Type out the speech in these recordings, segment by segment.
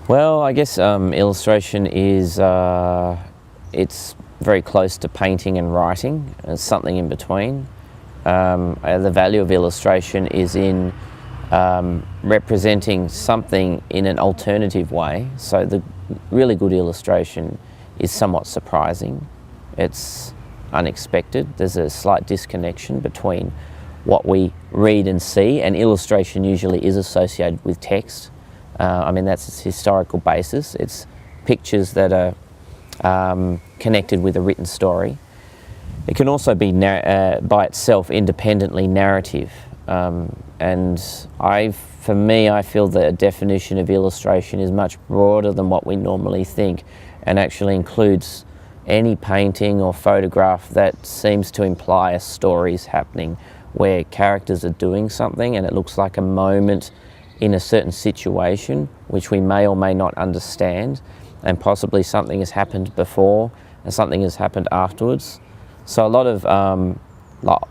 Well, I guess illustration is it's very close to painting and writing. It's something in between. The value of illustration is in representing something in an alternative way. So the really good illustration is somewhat surprising. It's unexpected. There's a slight disconnection between what we read and see, and illustration usually is associated with text. That's its historical basis. It's pictures that are connected with a written story. It can also be by itself independently narrative. For me, I feel that a definition of illustration is much broader than what we normally think, and actually includes any painting or photograph that seems to imply a story is happening, where characters are doing something and it looks like a moment in a certain situation which we may or may not understand, and possibly something has happened before and something has happened afterwards. So a lot of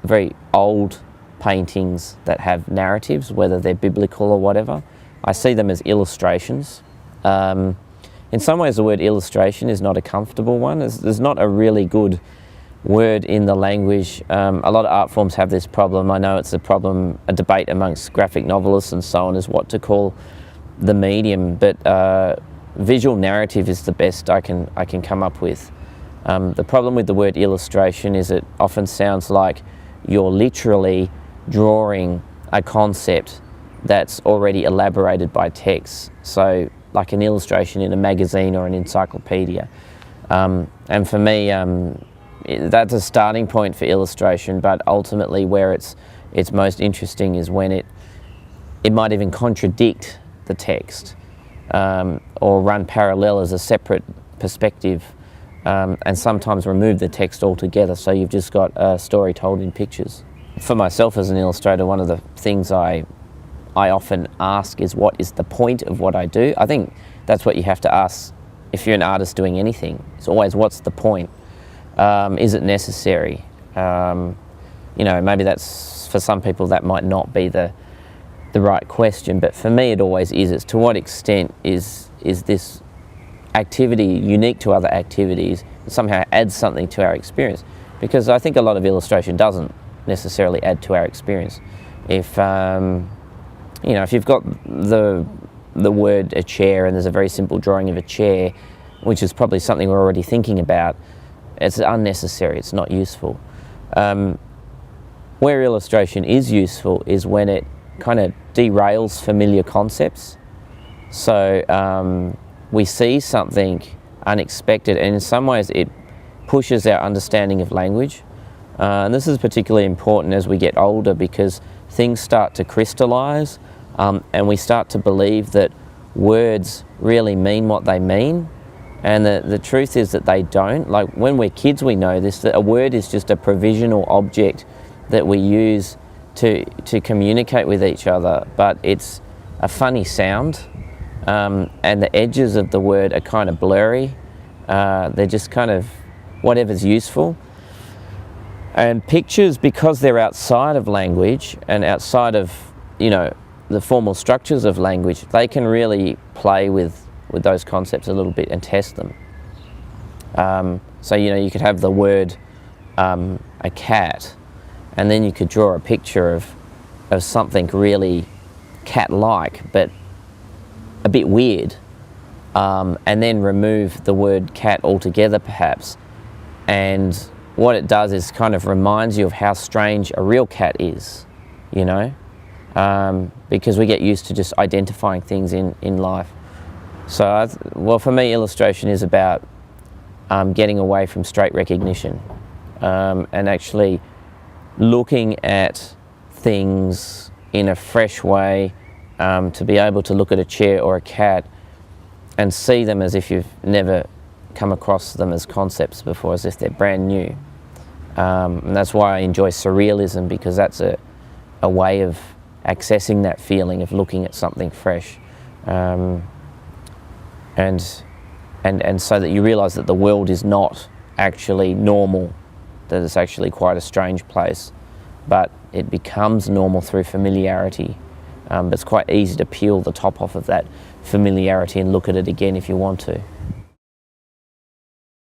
very old paintings that have narratives, whether they're biblical or whatever, I see them as illustrations. In some ways the word illustration is not a comfortable one. There's not a really good word in the language. A lot of art forms have this problem. I know it's a debate amongst graphic novelists and so on, is what to call the medium, but visual narrative is the best I can come up with. The problem with the word illustration is it often sounds like you're literally drawing a concept that's already elaborated by text. So like an illustration in a magazine or an encyclopedia. And for me, that's a starting point for illustration, but ultimately where it's most interesting is when it might even contradict the text, or run parallel as a separate perspective, and sometimes remove the text altogether, so you've just got a story told in pictures. For myself as an illustrator, one of the things I often ask is, what is the point of what I do? I think that's what you have to ask if you're an artist doing anything. It's always, what's the point? Is it necessary? Maybe that's, for some people that might not be the right question, but for me it always is. It's to what extent is this activity unique to other activities, somehow adds something to our experience? Because I think a lot of illustration doesn't necessarily add to our experience. If you've got the word a chair and there's a very simple drawing of a chair, which is probably something we're already thinking about, it's unnecessary, it's not useful. Where illustration is useful is when it kind of derails familiar concepts. So we see something unexpected, and in some ways it pushes our understanding of language. And this is particularly important as we get older, because things start to crystallize, and we start to believe that words really mean what they mean. And the truth is that they don't. Like when we're kids, we know this, that a word is just a provisional object that we use to communicate with each other, but it's a funny sound, and the edges of the word are kind of blurry. They're just kind of whatever's useful. And pictures, because they're outside of language and outside of the formal structures of language, they can really play with those concepts a little bit and test them. So you could have the word a cat, and then you could draw a picture of something really cat-like but a bit weird, and then remove the word cat altogether perhaps, and what it does is kind of reminds you of how strange a real cat is, because we get used to just identifying things in life. So, for me, illustration is about getting away from straight recognition, and actually looking at things in a fresh way, to be able to look at a chair or a cat and see them as if you've never come across them as concepts before, as if they're brand new. And that's why I enjoy surrealism, because that's a way of accessing that feeling of looking at something fresh. And so that you realise that the world is not actually normal, that it's actually quite a strange place, but it becomes normal through familiarity. but it's quite easy to peel the top off of that familiarity and look at it again if you want to.